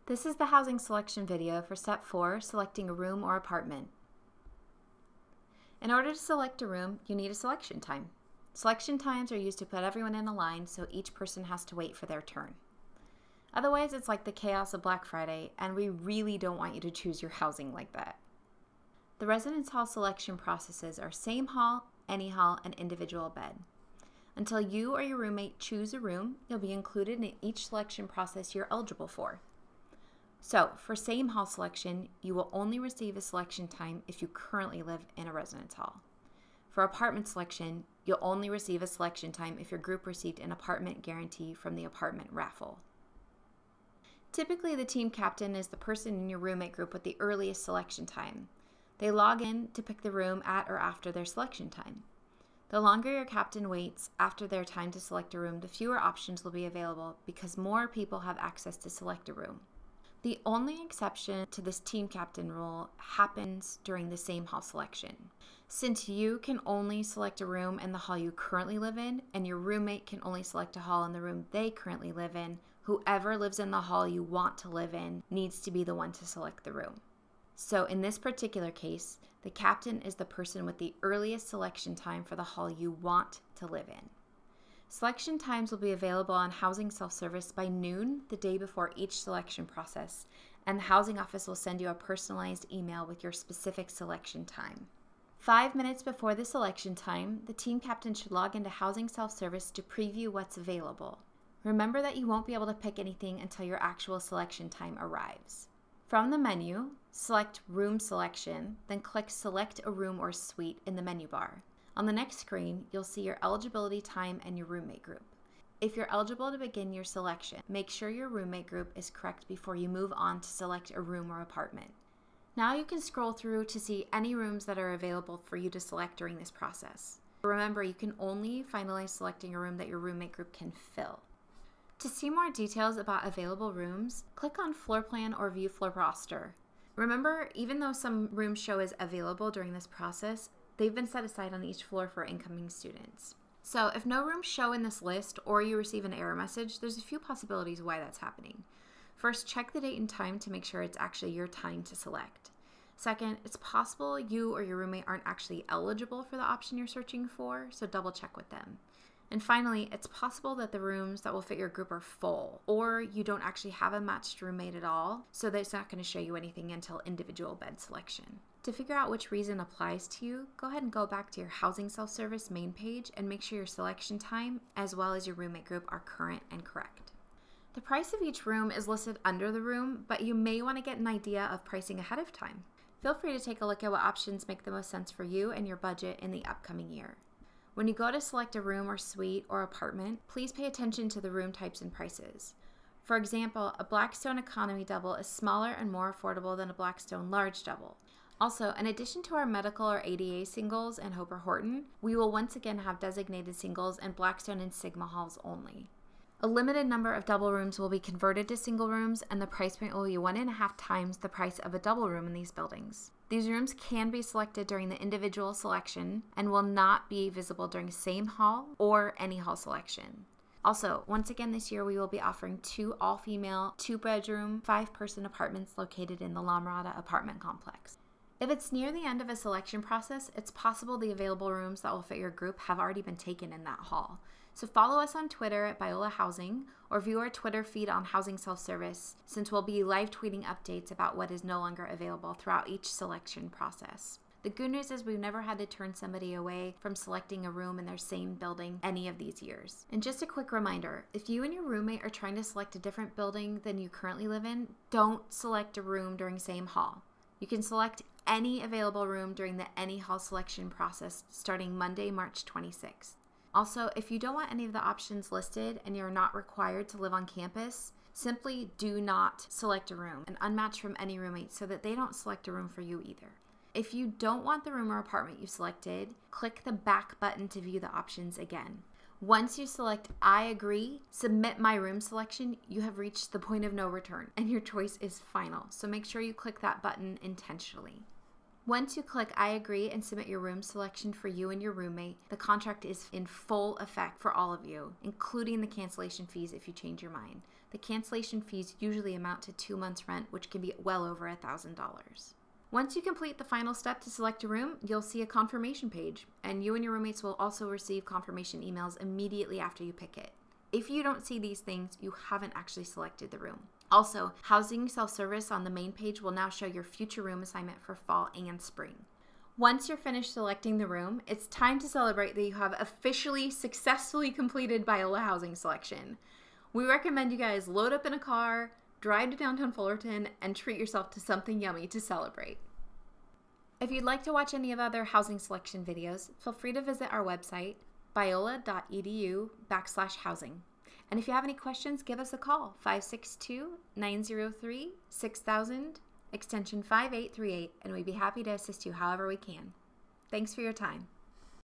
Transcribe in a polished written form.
This is the housing selection video for step 4, selecting a room or apartment. In order to select a room, you need a selection time. Selection times are used to put everyone in a line so each person has to wait for their turn. Otherwise, it's like the chaos of Black Friday, and we really don't want you to choose your housing like that. The residence hall selection processes are same hall, any hall, and individual bed. Until you or your roommate choose a room, you'll be included in each selection process you're eligible for. So, for same hall selection, you will only receive a selection time if you currently live in a residence hall. For apartment selection, you'll only receive a selection time if your group received an apartment guarantee from the apartment raffle. Typically, the team captain is the person in your roommate group with the earliest selection time. They log in to pick the room at or after their selection time. The longer your captain waits after their time to select a room, the fewer options will be available because more people have access to select a room. The only exception to this team captain rule happens during the same hall selection. Since you can only select a room in the hall you currently live in, and your roommate can only select a hall in the room they currently live in, whoever lives in the hall you want to live in needs to be the one to select the room. So in this particular case, the captain is the person with the earliest selection time for the hall you want to live in. Selection times will be available on Housing Self-Service by noon the day before each selection process, and the housing office will send you a personalized email with your specific selection time. 5 minutes before the selection time, the team captain should log into Housing Self-Service to preview what's available. Remember that you won't be able to pick anything until your actual selection time arrives. From the menu, select Room Selection, then click Select a Room or Suite in the menu bar. On the next screen, you'll see your eligibility time and your roommate group. If you're eligible to begin your selection, make sure your roommate group is correct before you move on to select a room or apartment. Now you can scroll through to see any rooms that are available for you to select during this process. Remember, you can only finalize selecting a room that your roommate group can fill. To see more details about available rooms, click on Floor Plan or View Floor Roster. Remember, even though some rooms show as available during this process, they've been set aside on each floor for incoming students. So if no rooms show in this list or you receive an error message, there's a few possibilities why that's happening. First, check the date and time to make sure it's actually your time to select. Second, it's possible you or your roommate aren't actually eligible for the option you're searching for, so double check with them. And finally, it's possible that the rooms that will fit your group are full, or you don't actually have a matched roommate at all, so that it's not going to show you anything until individual bed selection. To figure out which reason applies to you, go ahead and go back to your Housing Self-Service main page and make sure your selection time, as well as your roommate group, are current and correct. The price of each room is listed under the room, but you may want to get an idea of pricing ahead of time. Feel free to take a look at what options make the most sense for you and your budget in the upcoming year. When you go to select a room or suite or apartment, please pay attention to the room types and prices. For example, a Blackstone Economy Double is smaller and more affordable than a Blackstone Large Double. Also, in addition to our medical or ADA singles and Hope or Horton, we will once again have designated singles and Blackstone and Sigma halls only. A limited number of double rooms will be converted to single rooms, and the price point will be 1.5 times the price of a double room in these buildings. These rooms can be selected during the individual selection and will not be visible during same hall or any hall selection. Also, once again this year we will be offering 2 all-female, 2-bedroom, 5-person apartments located in the La Mirada apartment complex. If it's near the end of a selection process, it's possible the available rooms that will fit your group have already been taken in that hall. So follow us on Twitter at Biola Housing or view our Twitter feed on Housing Self-Service, since we'll be live tweeting updates about what is no longer available throughout each selection process. The good news is we've never had to turn somebody away from selecting a room in their same building any of these years. And just a quick reminder, if you and your roommate are trying to select a different building than you currently live in, don't select a room during same hall. You can select any available room during the any hall selection process starting Monday, March 26th. Also, if you don't want any of the options listed and you're not required to live on campus, simply do not select a room and unmatch from any roommate so that they don't select a room for you either. If you don't want the room or apartment you selected, click the back button to view the options again. Once you select I agree, submit my room selection, you have reached the point of no return and your choice is final. So make sure you click that button intentionally. Once you click I agree and submit your room selection for you and your roommate, the contract is in full effect for all of you, including the cancellation fees if you change your mind. The cancellation fees usually amount to 2 months' rent, which can be well over $1,000. Once you complete the final step to select a room, you'll see a confirmation page, and you and your roommates will also receive confirmation emails immediately after you pick it. If you don't see these things, you haven't actually selected the room. Also, housing self-service on the main page will now show your future room assignment for fall and spring. Once you're finished selecting the room, it's time to celebrate that you have officially successfully completed Biola housing selection. We recommend you guys load up in a car, drive to downtown Fullerton, and treat yourself to something yummy to celebrate. If you'd like to watch any of other housing selection videos, feel free to visit our website, biola.edu/housing. And if you have any questions, give us a call, 562-903-6000, extension 5838, and we'd be happy to assist you however we can. Thanks for your time.